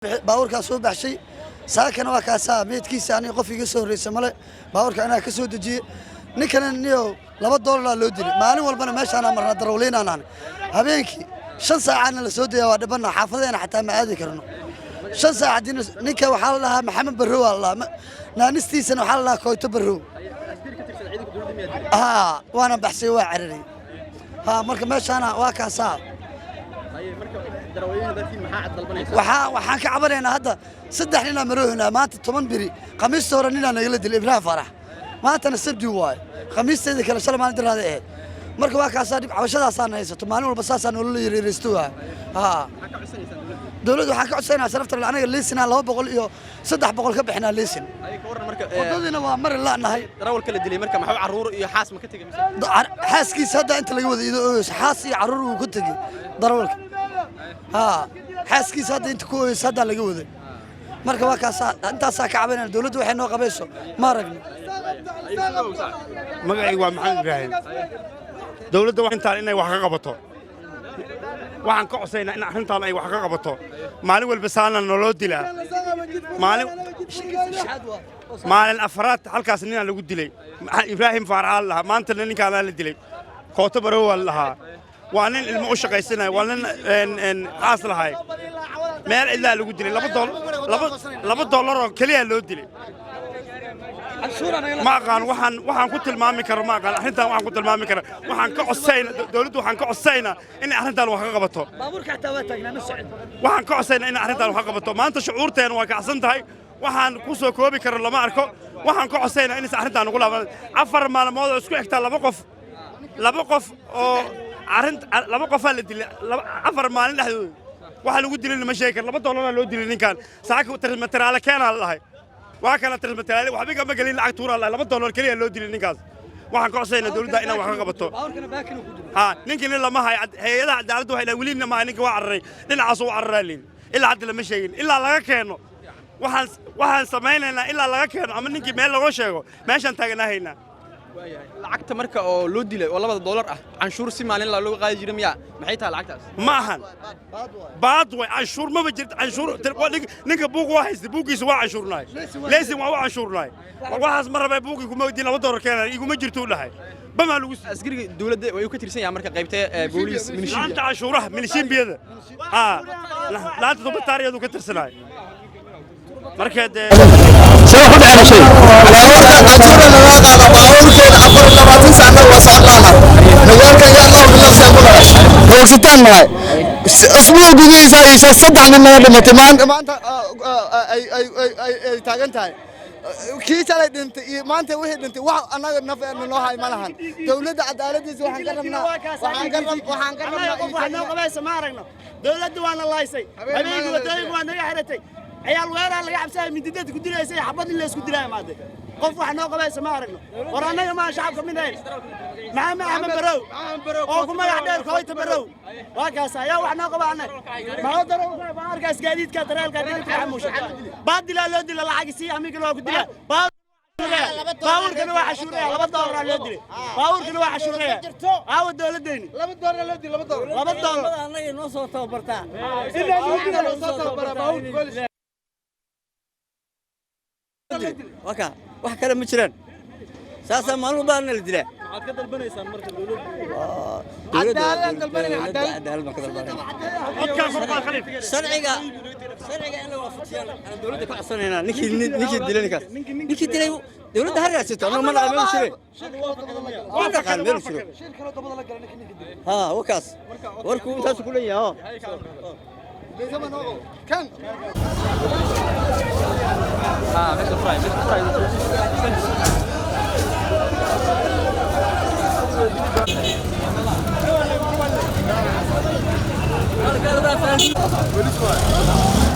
باورka soo baxshay saakana waa kaasa meedkiisa ani qof iga soo horeysay male باورka ana ka soo dajiyay ninkan niyo $2 loo dilay maalin walbana meeshaan marna darowleynaan habeenkii 5 saacadna la soo deeyaa waa dhibana xaafadeena xataa ma aadi karno 5 saacadina ninka waxa la dhahaa Maxamed Barrow Allah naanistiisana waxa la dhahaa Koyto Barrow waana baxsay waa cararay marka meeshaan waa kaasa waxaan ka cabanaynaa hadda 3 nin amarohna maanta 10 biri khamiista hore nin naga la dilay Ibrahim Farax maantana sabti waay khamiisteeda kala shalay maalin diraade ee marka waa kaasa dib cabashadaas aan haysato maalin walba saasaan nolol yareeysto dawladdu waxaan ka codsanaa sarafta anaga leesina 200 iyo 300 ka bixinaa leesin wadadina waa mar la nahay darawalka la dilay marka maxaa caruur iyo xaas ma ka tagay xaaskiisa hadda inta laga wada ido xaas iyo caruur uu ku tagay darawalka xaaskiisa hadda inta ku ooyay hadda laga waday marka waa kaasa intaas ka cabanayna dawladdu waxay noo qabayso ma aragno magacaygu waa maxamed ibraahim dawladdu wax intaan inay wax ka qabato waxaan ka codsanaynaa in arrintan ay wax ka qabato maalin walba saana nolol dilaa maalin afraad halkaas nin lagu dilay Ibrahim Farax Allah maanta ninkaan la dilay Koyto Barrow Allah waa nin ilmo u shaqaysanay waa nin xaas lahay meel ilaa lagu dilay $2 oo kaliya loo dilay ma aqaan waxaan ku tilmaami karo ma aqaan arrintan waxaan ku tilmaami karo waxaan ka codsaynaa dawladdu waxaan ka codsaynaa in arrintan wax ka qabato baabuurka xitaa waa taagnaa ma socod waxaan ka codsaynaa in arrintan wax ka qabato maanta shucuurteena waa kacsan tahay waxaan ku soo koobi karo lama arko waxaan ka codsaynaa in arrintan ugu laaban 4 maalmood oo isku xigta laba qof oo laba qof la dilay 4 maalin dhexdooda waxa lagu dilay ma sheekar $2 loo dilay ninkan saaka termateraal keenaa lahay waa kala termateraal waxba kama galin lacag tuura $2 kaliya loo dilay ninkaas waxaan ka codsaynaa dawladda inay wax ka qabato ninkan lama hay hay'adaha cadaaladdu waxay waliina ma ninka waa cararay dhinacaas uu cararaalin ilaa hadda lama sheegin ilaa laga keeno waxaan samaynaynaa ilaa laga keeno ama ninkii meel laga sheego meeshan taaganaahayna lacagta marka oo loo dilay oo $2 ah canshuur si maalin la loo qaadi jiray miya maxay tahay lacagtaas ma ahan baad way canshuur ma jirto canshuur ninka buuq waa haysta buuqiisa waa canshuurnaay leesin waa canshuurnaay waxaas ma rabay buuqi kuma diin $2 keenay iguma jirto dhahay bama lagu askariga dawladda way ka tirsan yahay marka qaybta booliis milishiin laanta canshuuraha milishiin biyada laanta dubataariyadu ka tirsanay marka soo xidhan shay روسيتان معي أسبوع جديد زي صدق عن النهار ما أنت أي تاجنتها كي ترى أنت ما أنت واحد أنت واحد أنا نفع إنه هاي مالهن دولة عدالة زي وحنقرنا وحنا قبائل سمارنا دولة وانا الله يسي أبيك وتويك وانا يحرتي عيال وين اللي يحبسها من ديدات كديرة يسي حبض اللي يسكت دراهم ماده قف وحنا قبائل سمارنا ورانا ما شعبكم من هين محمد برو أو كم يحضر كويت برو وكاسا يا وحنا قبائلنا ما هو درو باركاس جديد كترال كديد كحموش بعد لا لا دي لا عكسي أمي كلوا كديلا باور كانوا وحشورية $2 لا دي باور كانوا وحشورية أو الدولة ديني $2 لا دي $2 أنا نص توبرتا إلا نص توبرتا باور وكا wax kale ma jiraan saasa maalmo baan la dilaa aad ka dalbanaysaan marka cadaalad sharciga in la waafajiyaan aan dawladda ka codsanayna ninkii dilay ninkii dilay dawladda har raasito annaga ma naqaan meel shireen waa naqaan meel shireen wakaas warku intaas ku leeyahay كم Mr. Fry. What is